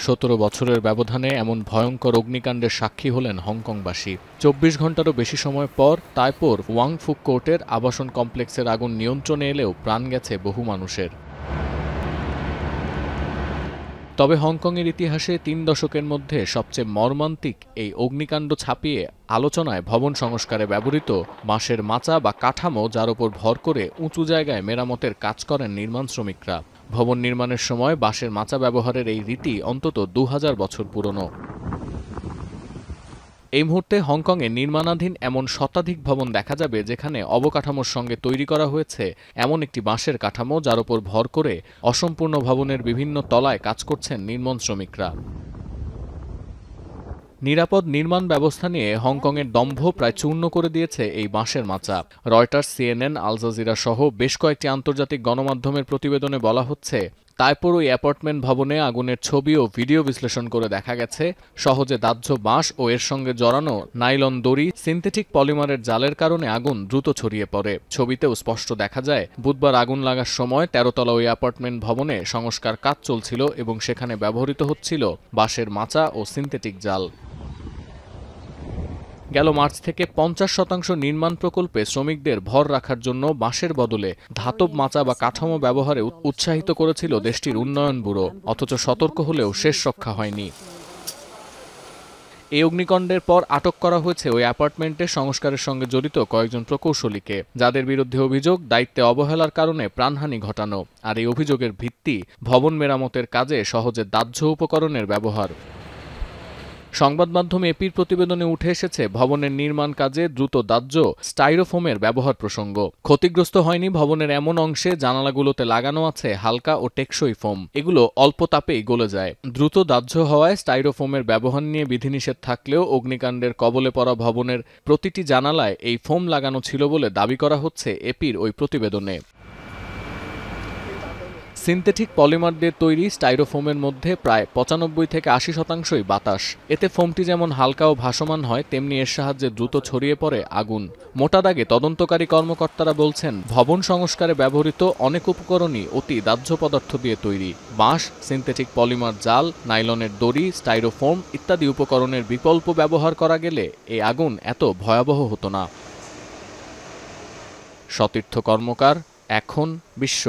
17 বছরের ব্যবধানে এমন ভয়ঙ্কর অগ্নিকাণ্ডের সাক্ষী হলেন হংকংবাসী। 24 ঘণ্টারও বেশি সময় পর তাইপোর ওয়াং ফুক কোর্টের আবাসন কমপ্লেক্সের আগুন নিয়ন্ত্রণে এলেও প্রাণ গেছে বহু মানুষের। তবে হংকংয়ের ইতিহাসে 3 দশকের মধ্যে সবচেয়ে মর্মান্তিক এই অগ্নিকাণ্ড ছাপিয়ে আলোচনায় ভবন সংস্কারে ব্যবহৃত বাঁশের মাচা বা কাঠামো, যার উপর ভর করে উঁচু জায়গায় মেরামতের কাজ করেন নির্মাণ শ্রমিকরা। ভবন নির্মাণের সময় বাঁশের মাচা ব্যবহারের এই রীতি অন্তত 2000 বছর পুরনো। এই মুহূর্তে হংকংয়ে নির্মাণাধীন এমন শতাধিক ভবন দেখা যাবে যেখানে অবকাঠামোর সঙ্গে তৈরি করা হয়েছে এমন একটি বাঁশের কাঠামো, যার উপর ভর করে অসম্পূর্ণ ভবনের বিভিন্ন তলায় কাজ করছেন নির্মাণ শ্রমিকরা। নিরাপদ নির্মাণ ব্যবস্থা নিয়ে হংকংয়ের দম্ভ প্রায় চূর্ণ করে দিয়েছে এই বাঁশের মাচা। রয়টার্স, সিএনএন, আল জাজিরা সহ বেশ কয়েকটি আন্তর্জাতিক গণমাধ্যমের প্রতিবেদনে বলা হচ্ছে, তাইপোর ওই অ্যাপার্টমেন্ট ভবনে আগুনের ছবি ও ভিডিও বিশ্লেষণ করে দেখা গেছে সহজে দাহ্য বাঁশ ও এর সঙ্গে জড়ানো নাইলন দড়ি, সিনথেটিক পলিমারের জালের কারণে আগুন দ্রুত ছড়িয়ে পড়ে। ছবিতেও স্পষ্ট দেখা যায় বুধবার আগুন লাগার সময় 13 তলা ওই অ্যাপার্টমেন্ট ভবনে সংস্কার কাজ চলছিল এবং সেখানে ব্যবহৃত হচ্ছিল বাঁশের মাচা ও সিনথেটিক জাল। গেল মার্চ থেকে 50% নির্মাণ প্রকল্পে শ্রমিকদের ভর রাখার জন্য বাঁশের বদলে ধাতব মাচা বা কাঠামো ব্যবহারে উৎসাহিত করেছিল দেশটির উন্নয়ন ব্যুরো। অথচ সতর্ক হলেও শেষ রক্ষা হয়নি। এই অগ্নিকাণ্ডের পর আটক করা হয়েছে ওই অ্যাপার্টমেন্টের সংস্কারের সঙ্গে জড়িত কয়েকজন প্রকৌশলীকে, যাদের বিরুদ্ধে অভিযোগ দায়িত্বে অবহেলার কারণে প্রাণহানি ঘটানো। আর এই অভিযোগের ভিত্তি ভবন মেরামতের কাজে সহজে দাহ্য উপকরণের ব্যবহার। সংবাদ মাধ্যম এপির প্রতিবেদনে উঠে এসেছে ভবনের নির্মাণ কাজে দ্রুত দাহ্য স্টাইরোফোমের ব্যবহার প্রসঙ্গ। ক্ষতিগ্রস্ত হয়নি ভবনের এমন অংশে জানালাগুলোতে লাগানো আছে হালকা ও টেকসই ফোম। এগুলো অল্প তাপেই গলে যায়। দ্রুত দাহ্য হওয়ায় স্টাইরোফোমের ব্যবহার নিয়ে বিধিনিষেধ থাকলেও অগ্নিকাণ্ডের কবলে পড়া ভবনের প্রতিটি জানালায় এই ফোম লাগানো ছিল বলে দাবি করা হচ্ছে এপির ওই প্রতিবেদনে। সিনথেটিক পলিমার দিয়ে তৈরি স্টাইরোফোমের মধ্যে প্রায় 95 থেকে 80% বাতাস। এতে ফোমটি যেমন হালকা ও ভাসমান হয়, তেমনি এর সাহায্যে দ্রুত ছড়িয়ে পড়ে আগুন। মোটা দাগে তদন্তকারী কর্মকর্তারা বলছেন, ভবন সংস্কারে ব্যবহৃত অনেক উপকরণই অতি দাহ্য পদার্থ দিয়ে তৈরি। বাঁশ, সিনথেটিক পলিমার জাল, নাইলনের দড়ি, স্টাইরোফোম ইত্যাদি উপকরণের বিকল্প ব্যবহার করা গেলে এই আগুন এত ভয়াবহ হতো না। সতীর্থ কর্মকার, এখন বিশ্ব।